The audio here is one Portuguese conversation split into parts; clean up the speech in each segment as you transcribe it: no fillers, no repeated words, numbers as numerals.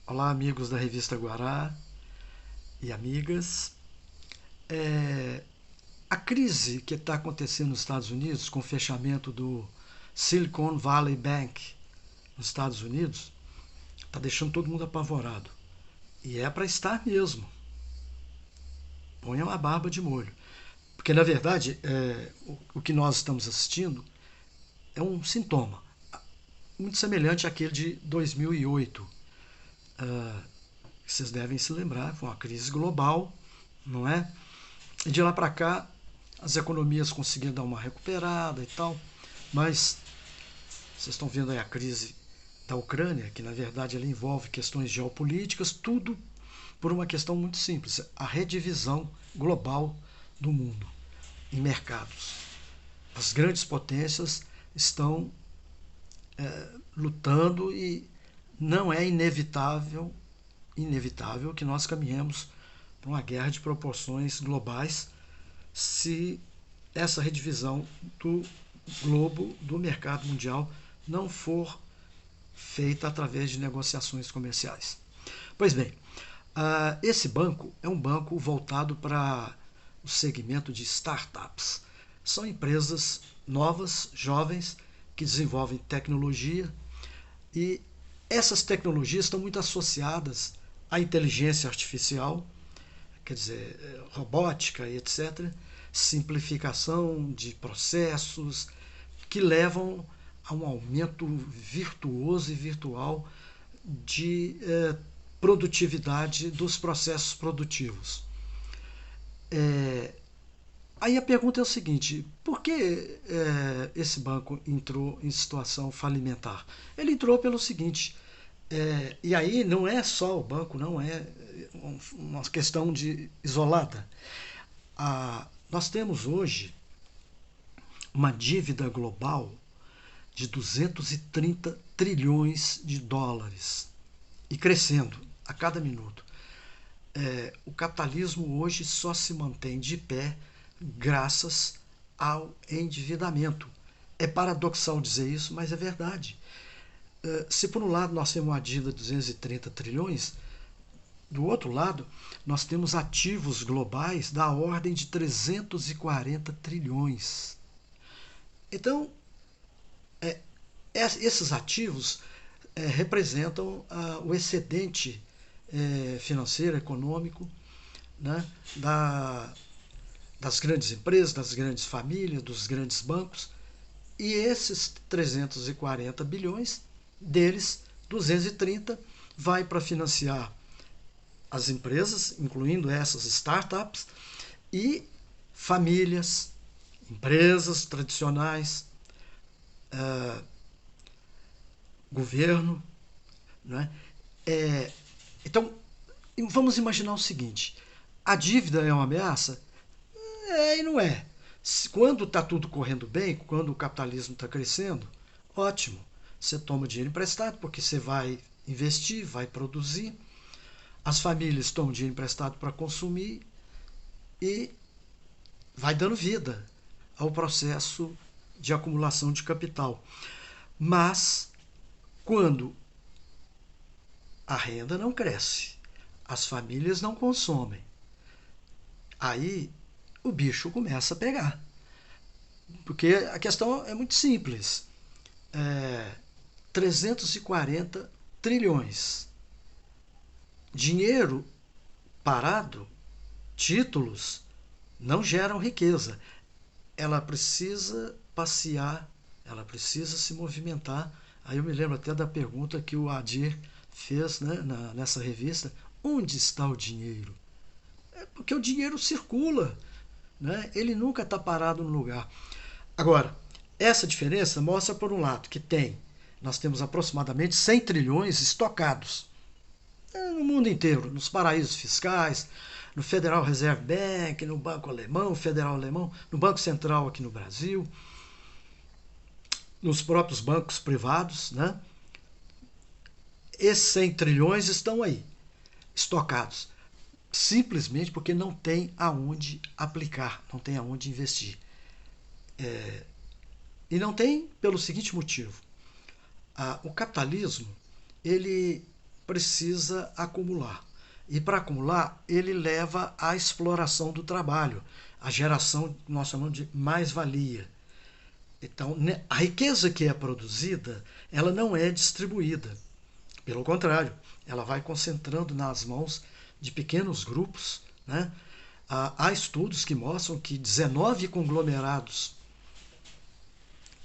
Olá, amigos da revista Guará e amigas. É, a crise que está acontecendo nos Estados Unidos com o fechamento do Silicon Valley Bank nos Estados Unidos está deixando todo mundo apavorado. E é para estar mesmo. Ponham a barba de molho. Porque, na verdade, o que nós estamos assistindo é um sintoma muito semelhante àquele de 2008. Ah, Vocês devem se lembrar, foi uma crise global, não é? E de lá para cá, as economias conseguiram dar uma recuperada e tal, mas vocês estão vendo aí a crise da Ucrânia, que na verdade ela envolve questões geopolíticas, tudo por uma questão muito simples, a redivisão global do mundo em mercados. As grandes potências estão lutando e não é inevitável que nós caminhemos para uma guerra de proporções globais se essa redivisão do globo, do mercado mundial, não for feita através de negociações comerciais. Pois bem, esse banco é um banco voltado para o segmento de startups. São empresas novas, jovens, que desenvolvem tecnologia e essas tecnologias estão muito associadas à inteligência artificial, quer dizer, robótica e etc., simplificação de processos que levam a um aumento virtuoso e virtual de produtividade dos processos produtivos. É, Aí a pergunta é o seguinte: por que esse banco entrou em situação falimentar? Ele entrou pelo seguinte, e aí não é só o banco, não é uma questão de isolada. Nós temos hoje uma dívida global de 230 trilhões de dólares e crescendo a cada minuto. O capitalismo hoje só se mantém de pé graças ao endividamento. É paradoxal dizer isso, mas é verdade. Se por um lado nós temos uma dívida de 230 trilhões, do outro lado nós temos ativos globais da ordem de 340 trilhões. Então, esses ativos representam o excedente financeiro, econômico, né, das grandes empresas, das grandes famílias, dos grandes bancos. E esses 340 bilhões, deles, 230 vai para financiar as empresas, incluindo essas startups, e famílias, empresas tradicionais, governo. Né? Então, vamos imaginar o seguinte: a dívida é uma ameaça? E não é. Quando está tudo correndo bem, quando o capitalismo está crescendo, ótimo. Você toma dinheiro emprestado porque você vai investir, vai produzir. As famílias tomam dinheiro emprestado para consumir e vai dando vida ao processo de acumulação de capital. Mas quando a renda não cresce, as famílias não consomem, aí o bicho começa a pegar. Porque a questão é muito simples. 340 trilhões. Dinheiro parado, títulos, não geram riqueza. Ela precisa passear, ela precisa se movimentar. Aí eu me lembro até da pergunta que o Adir fez, né, nessa revista: onde está o dinheiro? Porque o dinheiro circula, né? Ele nunca está parado no lugar. Agora, essa diferença mostra, por um lado, que nós temos aproximadamente 100 trilhões estocados no mundo inteiro, nos paraísos fiscais, no Federal Reserve Bank, no Banco Alemão, Federal Alemão, no Banco Central aqui no Brasil, nos próprios bancos privados, né? Esses 100 trilhões estão aí, estocados, simplesmente porque não tem aonde aplicar, não tem aonde investir. E não tem pelo seguinte motivo: o capitalismo ele precisa acumular. E para acumular, ele leva à exploração do trabalho, à geração, nós chamamos de mais-valia. Então, a riqueza que é produzida, ela não é distribuída. Pelo contrário, ela vai concentrando nas mãos de pequenos grupos, né? Há estudos que mostram que 19 conglomerados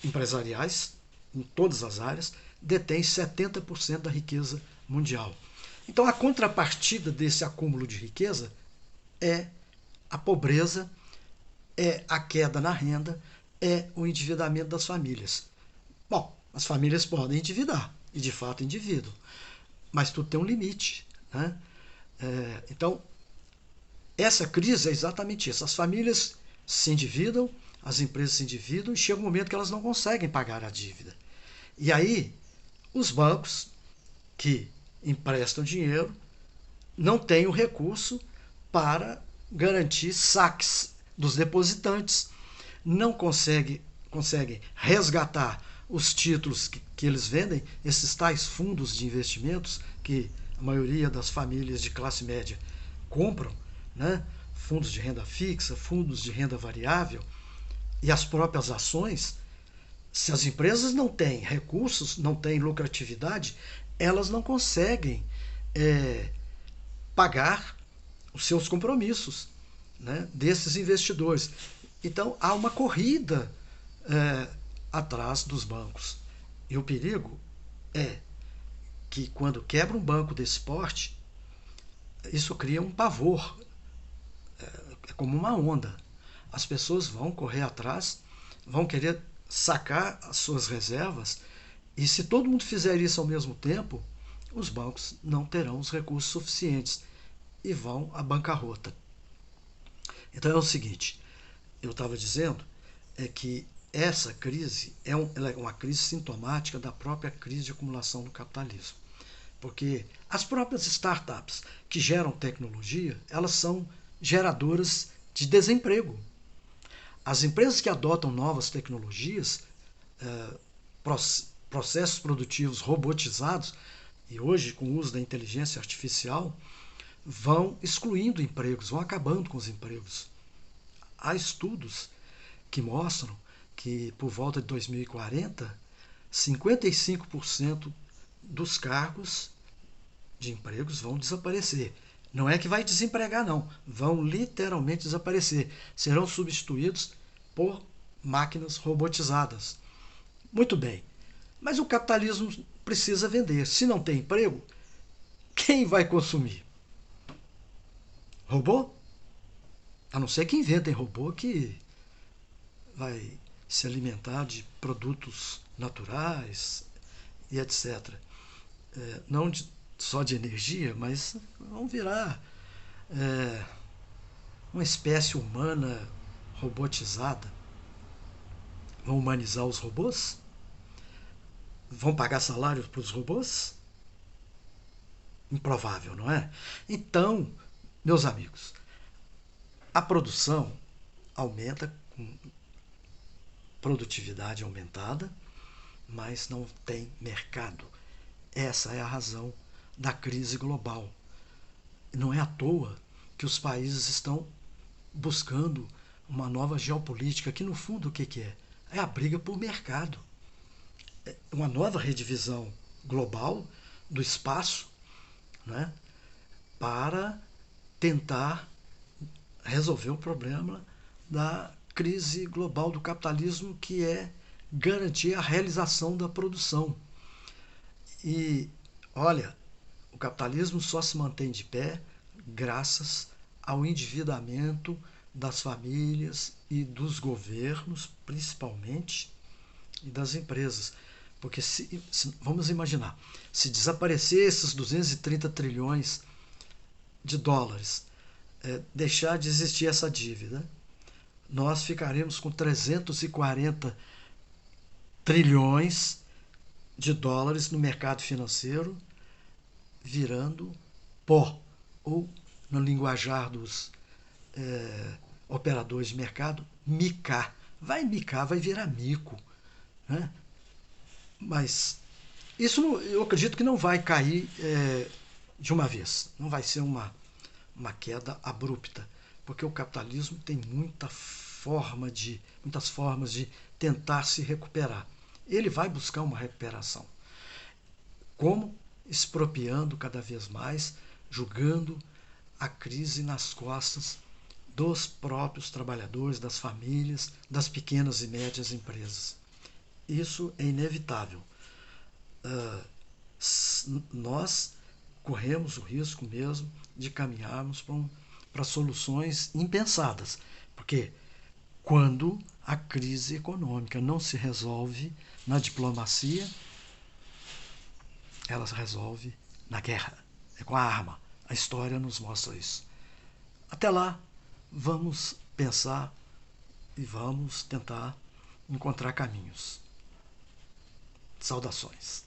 empresariais, em todas as áreas, detêm 70% da riqueza mundial. Então, a contrapartida desse acúmulo de riqueza é a pobreza, é a queda na renda, é o endividamento das famílias. Bom, as famílias podem endividar, e de fato endividam, mas tudo tem um limite, né? Então, essa crise é exatamente isso. As famílias se endividam, as empresas se endividam e chega um momento que elas não conseguem pagar a dívida. E aí, os bancos que emprestam dinheiro não têm o recurso para garantir saques dos depositantes, não conseguem resgatar os títulos que eles vendem, esses tais fundos de investimentos que a maioria das famílias de classe média compram, né? Fundos de renda fixa, fundos de renda variável e as próprias ações. Se as empresas não têm recursos, não têm lucratividade, elas não conseguem pagar os seus compromissos, né, desses investidores. Então há uma corrida atrás dos bancos. E o perigo é que quando quebra um banco desse porte, isso cria um pavor. É como uma onda. As pessoas vão correr atrás, vão querer sacar as suas reservas, e se todo mundo fizer isso ao mesmo tempo, os bancos não terão os recursos suficientes e vão à bancarrota. Então é o seguinte, eu estava dizendo que essa crise ela é uma crise sintomática da própria crise de acumulação do capitalismo. Porque as próprias startups que geram tecnologia, elas são geradoras de desemprego. As empresas que adotam novas tecnologias, processos produtivos robotizados, e hoje com o uso da inteligência artificial, vão excluindo empregos, vão acabando com os empregos. Há estudos que mostram que por volta de 2040, 55% dos cargos de empregos vão desaparecer. Não é que vai desempregar, não. Vão literalmente desaparecer. Serão substituídos por máquinas robotizadas. Muito bem. Mas o capitalismo precisa vender. Se não tem emprego, quem vai consumir? Robô? A não ser que inventem robô que vai se alimentar de produtos naturais e etc. Não só de energia, mas vão virar uma espécie humana robotizada. Vão humanizar os robôs? Vão pagar salário para os robôs? Improvável, não é? Então, meus amigos, a produção aumenta com produtividade aumentada, mas não tem mercado. Essa é a razão da crise global. Não é à toa que os países estão buscando uma nova geopolítica, que no fundo o que é? É a briga por mercado. É uma nova redivisão global do espaço, né, para tentar resolver o problema da crise global do capitalismo, que é garantir a realização da produção. E, olha, o capitalismo só se mantém de pé graças ao endividamento das famílias e dos governos, principalmente, e das empresas. Porque, vamos imaginar, se desaparecer esses 230 trilhões de dólares, deixar de existir essa dívida, nós ficaremos com 340 trilhões de dólares no mercado financeiro, virando pó, ou no linguajar dos operadores de mercado, micar. Vai micar, vai virar mico, né? Mas Eu acredito que não vai cair de uma vez, não vai ser uma queda abrupta, porque o capitalismo tem muitas formas de tentar se recuperar. Ele vai buscar uma recuperação. Como? Expropriando cada vez mais, jogando a crise nas costas dos próprios trabalhadores, das famílias, das pequenas e médias empresas. Isso é inevitável. Uh, Nós corremos o risco mesmo de caminharmos para soluções impensadas, porque quando a crise econômica não se resolve na diplomacia, ela se resolve na guerra, é com a arma. A história nos mostra isso. Até lá, vamos pensar e vamos tentar encontrar caminhos. Saudações.